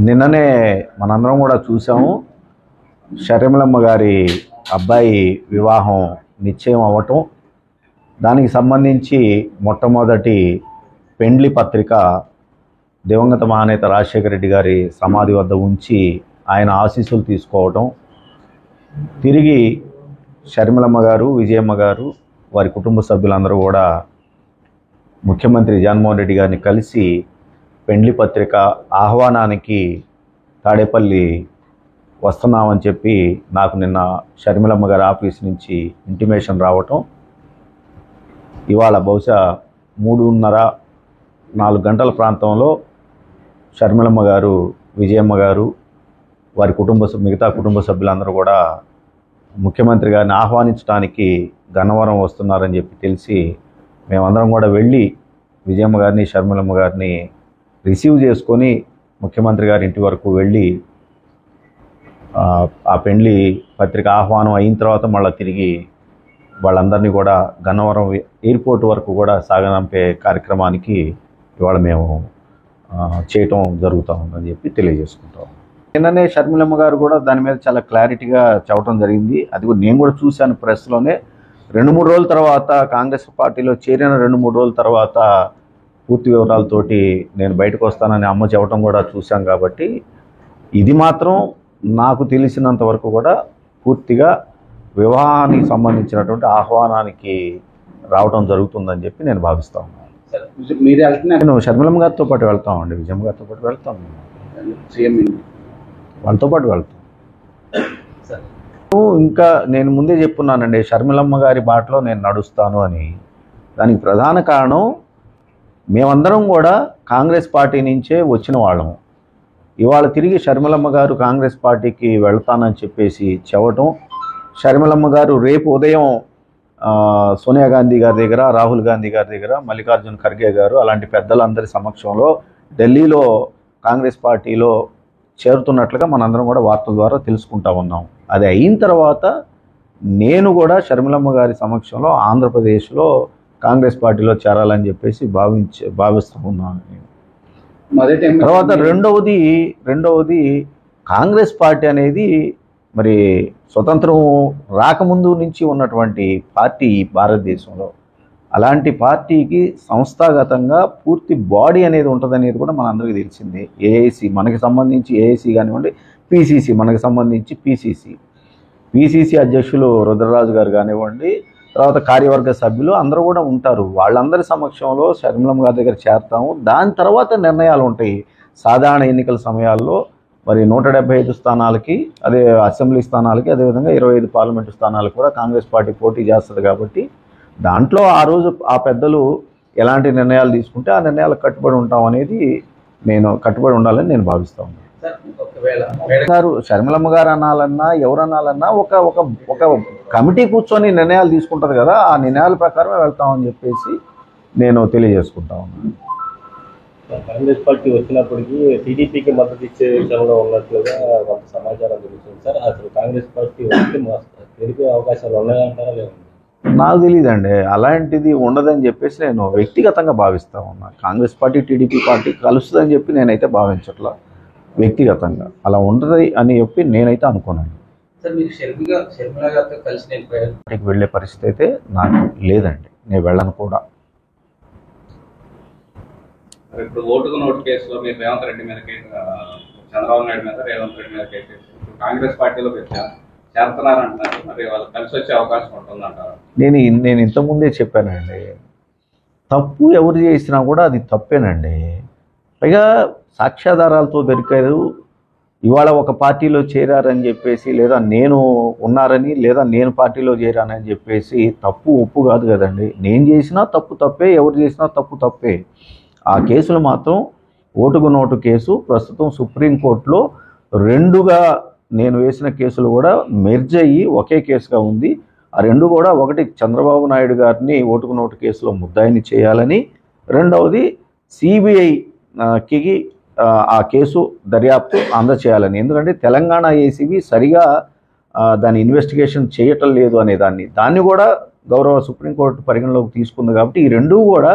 నిన్ననే మనందరం కూడా చూసాము. షర్మిలమ్మ గారి అబ్బాయి వివాహం నిశ్చయం అవ్వటం, దానికి సంబంధించి మొట్టమొదటి పెండ్లి పత్రిక దివంగత మహానేత రాజశేఖర రెడ్డి గారి సమాధి వద్ద ఉంచి ఆయన ఆశీస్సులు తీసుకోవటం, తిరిగి షర్మిలమ్మ గారు, విజయమ్మ గారు, వారి కుటుంబ సభ్యులందరూ కూడా ముఖ్యమంత్రి జగన్మోహన్ రెడ్డి గారిని కలిసి పెండ్లి పత్రిక ఆహ్వానానికి తాడేపల్లి వస్తున్నామని చెప్పి నాకు నిన్న షర్మిలమ్మ గారి ఆఫీస్ నుంచి ఇంటిమేషన్ రావటం, ఇవాళ బహుశా 3:30-4 గంటల ప్రాంతంలో షర్మిలమ్మ గారు, విజయమ్మ గారు, వారి మిగతా కుటుంబ సభ్యులందరూ కూడా ముఖ్యమంత్రి గారిని ఆహ్వానించడానికి గన్నవరం వస్తున్నారని చెప్పి తెలిసి మేమందరం కూడా వెళ్ళి విజయమ్మ గారిని, షర్మిలమ్మ గారిని రిసీవ్ చేసుకొని ముఖ్యమంత్రి గారి ఇంటి వరకు వెళ్ళి ఆ పెండ్లి పత్రిక ఆహ్వానం అయిన తర్వాత మళ్ళీ తిరిగి వాళ్ళందరినీ కూడా గన్నవరం ఎయిర్పోర్ట్ వరకు కూడా సాగనంపే కార్యక్రమానికి ఇవాళ మేము చేయటం జరుగుతూ ఉందని చెప్పి తెలియజేసుకుంటాం. నిన్ననే షర్మిలమ్మ గారు కూడా దాని మీద చాలా క్లారిటీగా చెప్పడం జరిగింది. అది కూడా నేను కూడా చూశాను ప్రెస్లోనే. 2-3 రోజుల తర్వాత కాంగ్రెస్ పార్టీలో చేరిన 2-3 రోజుల తర్వాత పూర్తి వివరాలతోటి నేను బయటకు వస్తానని అమ్మ చెప్పడం కూడా చూశాం. కాబట్టి ఇది మాత్రం నాకు తెలిసినంత వరకు కూడా పూర్తిగా వివాహానికి సంబంధించినటువంటి ఆహ్వానానికి రావడం జరుగుతుందని చెప్పి నేను భావిస్తా ఉన్నాను. నేను షర్మిలమ్మ గారితో పాటు వెళ్తామండి, విజయమ్మ గారితో పాటు వెళ్తాం, వాళ్ళతో పాటు వెళ్తాం. ఇంకా నేను ముందే చెప్పున్నానండి, షర్మిలమ్మ గారి బాటలో నేను నడుస్తాను అని. దానికి ప్రధాన కారణం మేమందరం కూడా కాంగ్రెస్ పార్టీ నుంచే వచ్చిన వాళ్ళము. ఇవాళ తిరిగి షర్మిలమ్మ గారు కాంగ్రెస్ పార్టీకి వెళ్తానని చెప్పేసి చెప్పటం, షర్మిలమ్మ గారు రేపు ఉదయం సోనియా గాంధీ గారి దగ్గర, రాహుల్ గాంధీ గారి దగ్గర, మల్లికార్జున్ ఖర్గే గారు అలాంటి పెద్దలందరి సమక్షంలో ఢిల్లీలో కాంగ్రెస్ పార్టీలో చేరుతున్నట్లుగా మనందరం కూడా వార్తల ద్వారా తెలుసుకుంటా ఉన్నాం. అది అయిన తర్వాత నేను కూడా షర్మిలమ్మ గారి సమక్షంలో ఆంధ్రప్రదేశ్లో కాంగ్రెస్ పార్టీలో చేరాలని చెప్పేసి భావిస్తూ ఉన్నాను. తర్వాత రెండవది కాంగ్రెస్ పార్టీ అనేది మరి స్వతంత్రం రాకముందు నుంచి ఉన్నటువంటి పార్టీ భారతదేశంలో. అలాంటి పార్టీకి సంస్థాగతంగా పూర్తి బాడీ అనేది ఉంటుందనేది కూడా మనందరికీ తెలిసిందే. ఏఐసి మనకి సంబంధించి ఏఐసి కానివ్వండి, పిసిసి మనకి సంబంధించి పిసిసి అధ్యక్షులు రుద్రరాజు గారు కానివ్వండి, తర్వాత కార్యవర్గ సభ్యులు అందరూ కూడా ఉంటారు. వాళ్ళందరి సమక్షంలో షర్మిలమ్మ గారి దగ్గర చేరతాము. దాని తర్వాత నిర్ణయాలు ఉంటాయి. సాధారణ ఎన్నికల సమయాల్లో మరి 175 స్థానాలకి, అదే అసెంబ్లీ స్థానాలకి, అదేవిధంగా 25 పార్లమెంటు స్థానాలకు కూడా కాంగ్రెస్ పార్టీ పోటీ చేస్తుంది. కాబట్టి దాంట్లో ఆ రోజు ఆ పెద్దలు ఎలాంటి నిర్ణయాలు తీసుకుంటే ఆ నిర్ణయాలకు కట్టుబడి ఉంటాం అనేది కట్టుబడి ఉండాలని నేను భావిస్తా ఉన్నాను. షర్మిలమ్మ గారు అనాలన్నా ఎవరు అనాలన్నా ఒక కమిటీ కూర్చొని నిర్ణయాలు తీసుకుంటారు కదా, ఆ నిర్ణయాల ప్రకారమే వెళ్తామని చెప్పేసి నేను తెలియజేసుకుంటా ఉన్నాను. కాంగ్రెస్ పార్టీ వచ్చినప్పటికీ టీడీపీకి మద్దతు ఇచ్చే విషయంలో ఉన్నట్లుగా కొంత సమాచారం తెలుస్తుంది సార్. అసలు కాంగ్రెస్ పార్టీ వస్తే తెలిపే అవకాశాలు ఉన్నాయంటారా లేదా? నాకు తెలియదండి, అలాంటిది ఉండదని చెప్పేసి నేను వ్యక్తిగతంగా భావిస్తా ఉన్నా. కాంగ్రెస్ పార్టీ టీడీపీ పార్టీ కలుస్తుందని చెప్పి నేనైతే భావించట్లా. వ్యక్తిగతంగా అలా ఉంటుంది అని చెప్పి నేనైతే అనుకున్నాను. వెళ్ళే పరిస్థితి అయితే నాకు లేదండి, నేను వెళ్ళను కూడా. ఇప్పుడు ఓటుకు నోటు కేసులో మీరు రేవంత్ రెడ్డి మీద కేసు, చంద్రబాబు నాయుడు మీద రేవంత్ రెడ్డి మీద కేసు కాంగ్రెస్ పార్టీలో చేరుతున్నారంటున్నారు. మరి వాళ్ళు కలిసి వచ్చే అవకాశం ఉంటుందంటారు? నేను ఇంతకుముందే చెప్పానండి, తప్పు ఎవరు చేసినా కూడా అది తప్పేనండి. పైగా సాక్ష్యాధారాలతో దొరికారు. ఇవాళ ఒక పార్టీలో చేరారని చెప్పేసి, లేదా నేను ఉన్నారని, లేదా నేను పార్టీలో చేరానని చెప్పేసి తప్పు ఒప్పు కాదు కదండి. నేను చేసినా తప్పు తప్పే, ఎవరు చేసినా తప్పు తప్పే. ఆ కేసులు మాత్రం ఓటుకు నోటు కేసు ప్రస్తుతం సుప్రీంకోర్టులో 2గా నేను వేసిన కేసులు కూడా మెర్జ్ అయ్యి ఒకే కేసుగా ఉంది. ఆ 2 కూడా, ఒకటి చంద్రబాబు నాయుడు గారిని ఓటుకు నోటు కేసులో ముద్దాయిని చేయాలని, రెండవది సిబిఐకి ఆ కేసు దర్యాప్తు అందచేయాలని. ఎందుకంటే తెలంగాణ ఏసీబీ సరిగా దాని ఇన్వెస్టిగేషన్ చేయటం లేదు అనే దాన్ని కూడా గౌరవ సుప్రీంకోర్టు పరిగణలోకి తీసుకుంది. కాబట్టి ఈ 2 కూడా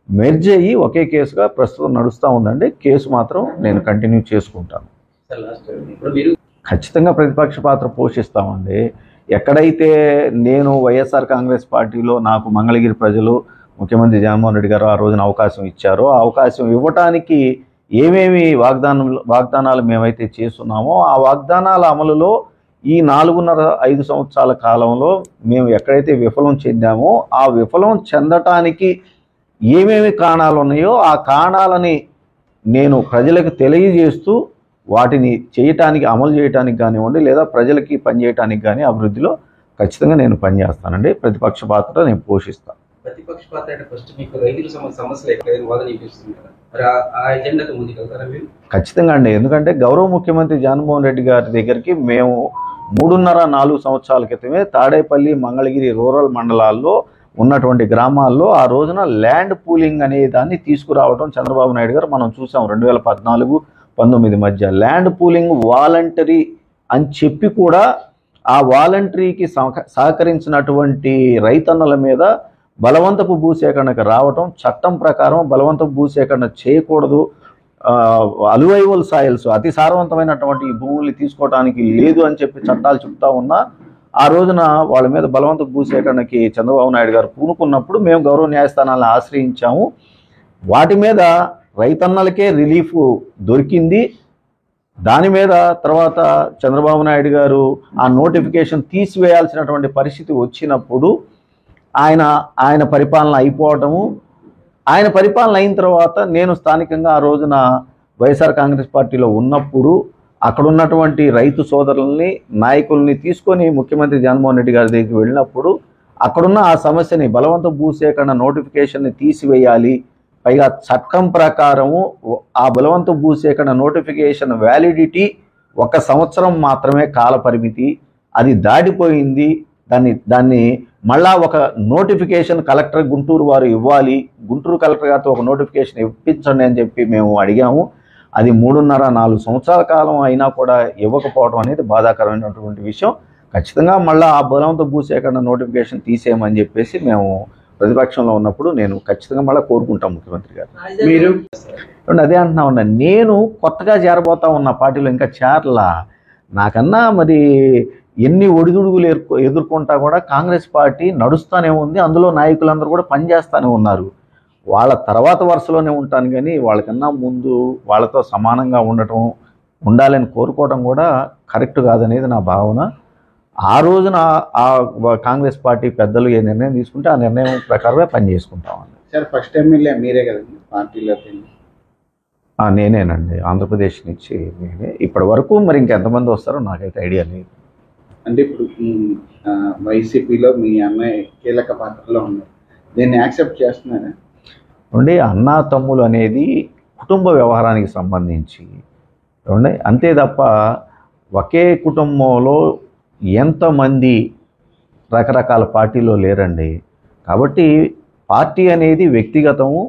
మెర్జ్ అయ్యి ఒకే కేసుగా ప్రస్తుతం నడుస్తూ ఉందండి. కేసు మాత్రం నేను కంటిన్యూ చేసుకుంటాను. సార్ లాస్ట్ ఇప్పుడు మీరు ఖచ్చితంగా ప్రతిపక్ష పాత్ర పోషిస్తామండి. ఎక్కడైతే నేను వైఎస్ఆర్ కాంగ్రెస్ పార్టీలో నాకు మంగళగిరి ప్రజలు ముఖ్యమంత్రి జగన్మోహన్ రెడ్డి గారు ఆ రోజున అవకాశం ఇచ్చారో ఆ అవకాశం ఇవ్వటానికి ఏమేమి వాగ్దానాలు మేమైతే చేస్తున్నామో ఆ వాగ్దానాల అమలులో ఈ 4.5 సంవత్సరాల కాలంలో మేము ఎక్కడైతే విఫలం చెందామో ఆ విఫలం చెందటానికి ఏమేమి కారణాలు ఉన్నాయో ఆ కారణాలని నేను ప్రజలకు తెలియజేస్తూ వాటిని చేయటానికి అమలు చేయటానికి కానివ్వండి లేదా ప్రజలకి పనిచేయటానికి కానీ అభివృద్ధిలో ఖచ్చితంగా నేను పనిచేస్తానండి. ప్రతిపక్ష పాత్ర నేను పోషిస్తాను. ప్రతిపక్ష పాత్ర అంటే ఫస్ట్ మీకు రైతుల సమస్యలు ఎక్కడైనా వాదన వినిపిస్తుంది కదా, మరి ఆ ఎజెండాతో ముందుకెళ్తారా మీరు? ఖచ్చితంగా అండి. ఎందుకంటే గౌరవ ముఖ్యమంత్రి జగన్మోహన్ రెడ్డి గారి దగ్గరికి మేము 3.5-4 సంవత్సరాల క్రితమే తాడేపల్లి మంగళగిరి రూరల్ మండలాల్లో ఉన్నటువంటి గ్రామాల్లో ఆ రోజున ల్యాండ్ పూలింగ్ అనే దాన్ని తీసుకురావడం చంద్రబాబు నాయుడు గారు మనం చూసాం. 2014-19 మధ్య ల్యాండ్ పూలింగ్ వాలంటరీ అని చెప్పి కూడా ఆ వాలంటరీకి సహకరించినటువంటి రైతన్నల మీద బలవంతపు భూసేకరణకు రావటం, చట్టం ప్రకారం బలవంతపు భూసేకరణ చేయకూడదు, అలువైవల్ సాయిల్స్ అతి సారవంతమైనటువంటి ఈ భూముల్ని తీసుకోవడానికి లేదు అని చెప్పి చట్టాలు చెప్తా ఉన్నా ఆ రోజున వాళ్ళ మీద బలవంత భూసేకరణకి చంద్రబాబు నాయుడు గారు పూనుకున్నప్పుడు మేము గౌరవ న్యాయస్థానాలను ఆశ్రయించాము. వాటి మీద రైతన్నలకే రిలీఫ్ దొరికింది. దాని మీద తర్వాత చంద్రబాబు నాయుడు గారు ఆ నోటిఫికేషన్ తీసివేయాల్సినటువంటి పరిస్థితి వచ్చినప్పుడు ఆయన పరిపాలన అయిపోవటము, ఆయన పరిపాలన అయిన తర్వాత నేను స్థానికంగా ఆ రోజున వైఎస్ఆర్ కాంగ్రెస్ పార్టీలో ఉన్నప్పుడు అక్కడ ఉన్నటువంటి రైతు సోదరుల్ని నాయకుల్ని తీసుకొని ముఖ్యమంత్రి జగన్మోహన్ రెడ్డి గారి దగ్గరికి వెళ్ళినప్పుడు అక్కడున్న ఆ సమస్యని బలవంత భూసేకరణ నోటిఫికేషన్ని తీసివేయాలి, పైగా చట్టం ప్రకారము ఆ బలవంత భూసేకరణ నోటిఫికేషన్ వ్యాలిడిటీ 1 సంవత్సరం మాత్రమే కాల పరిమితి, అది దాటిపోయింది, దాన్ని మళ్ళా ఒక నోటిఫికేషన్ కలెక్టర్ గుంటూరు వారు ఇవ్వాలి, గుంటూరు కలెక్టర్ గారితో ఒక నోటిఫికేషన్ ఇప్పించండి అని చెప్పి మేము అడిగాము. అది 3.5-4 సంవత్సరాల కాలం అయినా కూడా ఇవ్వకపోవడం అనేది బాధాకరమైనటువంటి విషయం. ఖచ్చితంగా మళ్ళీ ఆ బలవంత భూసేకరణ నోటిఫికేషన్ తీసేయమని చెప్పేసి మేము ప్రతిపక్షంలో ఉన్నప్పుడు నేను ఖచ్చితంగా మళ్ళీ కోరుకుంటాం ముఖ్యమంత్రి గారు. మీరు అదే అంటున్నా ఉన్నా, నేను కొత్తగా చేరబోతా ఉన్న పార్టీలో ఇంకా చేరలా. నాకన్నా మరి ఎన్ని ఒడిదుడుగులు ఎదుర్కొంటా కూడా కాంగ్రెస్ పార్టీ నడుస్తూనే ఉంది. అందులో నాయకులందరూ కూడా పనిచేస్తూనే ఉన్నారు. వాళ్ళ తర్వాత వరుసలోనే ఉంటాను కానీ వాళ్ళకన్నా ముందు వాళ్ళతో సమానంగా ఉండాలని కోరుకోవడం కూడా కరెక్ట్ కాదనేది నా భావన. ఆ రోజున ఆ కాంగ్రెస్ పార్టీ పెద్దలు ఏ నిర్ణయం తీసుకుంటే ఆ నిర్ణయం ప్రకారమే పనిచేసుకుంటామండి. సార్ ఫస్ట్ ఎమ్మెల్యే మీరే కదండి పార్టీలోకి? నేనేనండి, ఆంధ్రప్రదేశ్ నుంచి నేనే. ఇప్పటి వరకు మరి ఇంకెంతమంది వస్తారో నాకైతే ఐడియా లేదు. అంటే ఇప్పుడు వైసీపీలో మీ అన్నయ్య కీలక పాత్రలో ఉన్నారు, దీన్ని యాక్సెప్ట్ చేస్తున్నారా? అన్నా తమ్ములు అనేది కుటుంబ వ్యవహారానికి సంబంధించి అంతే తప్ప ఒకే కుటుంబంలో ఎంతమంది రకరకాల పార్టీలో లేరండి. కాబట్టి పార్టీ అనేది వ్యక్తిగతము,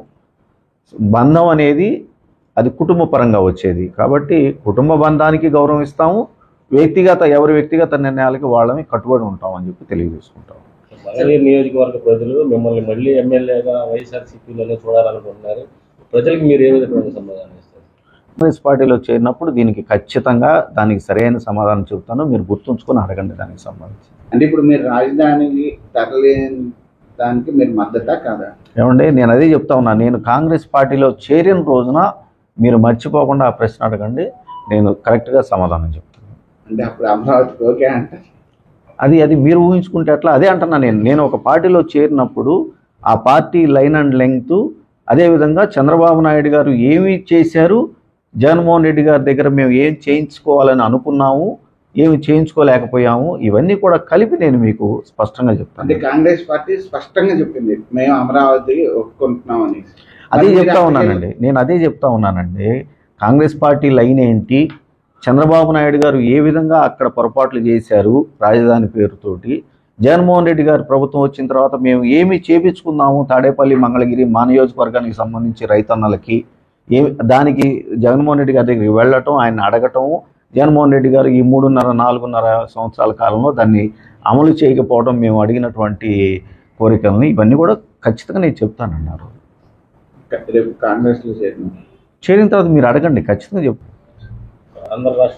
బంధం అనేది అది కుటుంబ పరంగా వచ్చేది. కాబట్టి కుటుంబ బంధానికి గౌరవం ఇస్తాము, ఎవరి వ్యక్తిగత నిర్ణయాలకి వాళ్ళని కట్టుబడి ఉంటామని చెప్పి తెలియజేసుకుంటాం. మంగళగిరి నియోజకవర్గ ప్రజలు మిమ్మల్ని మళ్ళీ ఎమ్మెల్యేగా వైఎస్ఆర్సీపీలోనే చూడాలనుకుంటున్నారు. ప్రజలకు మీరు ఏ విధమైన సమాధానం ఇస్తారు? కాంగ్రెస్ పార్టీలో చేరినప్పుడు దీనికి ఖచ్చితంగా దానికి సరైన సమాధానం చెబుతాను. మీరు గుర్తుంచుకొని అడగండి దానికి సంబంధించి. అంటే ఇప్పుడు మీరు రాజధానికి తరలేని దానికి మీరు మద్దతా కాదా? నేను అదే చెప్తా ఉన్నా. నేను కాంగ్రెస్ పార్టీలో చేరిన రోజున మీరు మర్చిపోకుండా ఆ ప్రశ్న అడగండి, నేను కరెక్ట్గా సమాధానం చెప్తాను. అంటే అప్పుడు అమరావతికి ఓకే అంటారు? అది మీరు ఊహించుకుంటే అట్లా. అదే అంటున్నా, నేను ఒక పార్టీలో చేరినప్పుడు ఆ పార్టీ లైన్ అండ్ లెంగ్త్, అదేవిధంగా చంద్రబాబు నాయుడు గారు ఏమి చేశారు, జగన్మోహన్ రెడ్డి గారి దగ్గర మేము ఏం చేయించుకోవాలని అనుకున్నాము, ఏమి చేయించుకోలేకపోయాము, ఇవన్నీ కూడా కలిపి నేను మీకు స్పష్టంగా చెప్తాను. అంటే కాంగ్రెస్ పార్టీ స్పష్టంగా చెప్పింది మేము అమరావతి ఒప్పుకుంటున్నామని. అదే చెప్తా ఉన్నానండి. కాంగ్రెస్ పార్టీ లైన్ ఏంటి, చంద్రబాబు నాయుడు గారు ఏ విధంగా అక్కడ పొరపాట్లు చేశారు రాజధాని పేరుతోటి, జగన్మోహన్ రెడ్డి గారు ప్రభుత్వం వచ్చిన తర్వాత మేము ఏమి చేపించుకున్నాము తాడేపల్లి మంగళగిరి మా నియోజకవర్గానికి సంబంధించి రైతన్నలకి, దానికి జగన్మోహన్ రెడ్డి గారి దగ్గరికి వెళ్ళటం, ఆయన అడగటం, జగన్మోహన్ రెడ్డి గారు ఈ 3.5-4.5 సంవత్సరాల కాలంలో దాన్ని అమలు చేయకపోవడం, మేము అడిగినటువంటి కోరికలని, ఇవన్నీ కూడా ఖచ్చితంగా నేను చెప్తానన్నారు. రేపు కాంగ్రెస్లో చేరిన చేరిన తర్వాత మీరు అడగండి, ఖచ్చితంగా చెప్పు. ఆంధ్ర రాష్ట్ర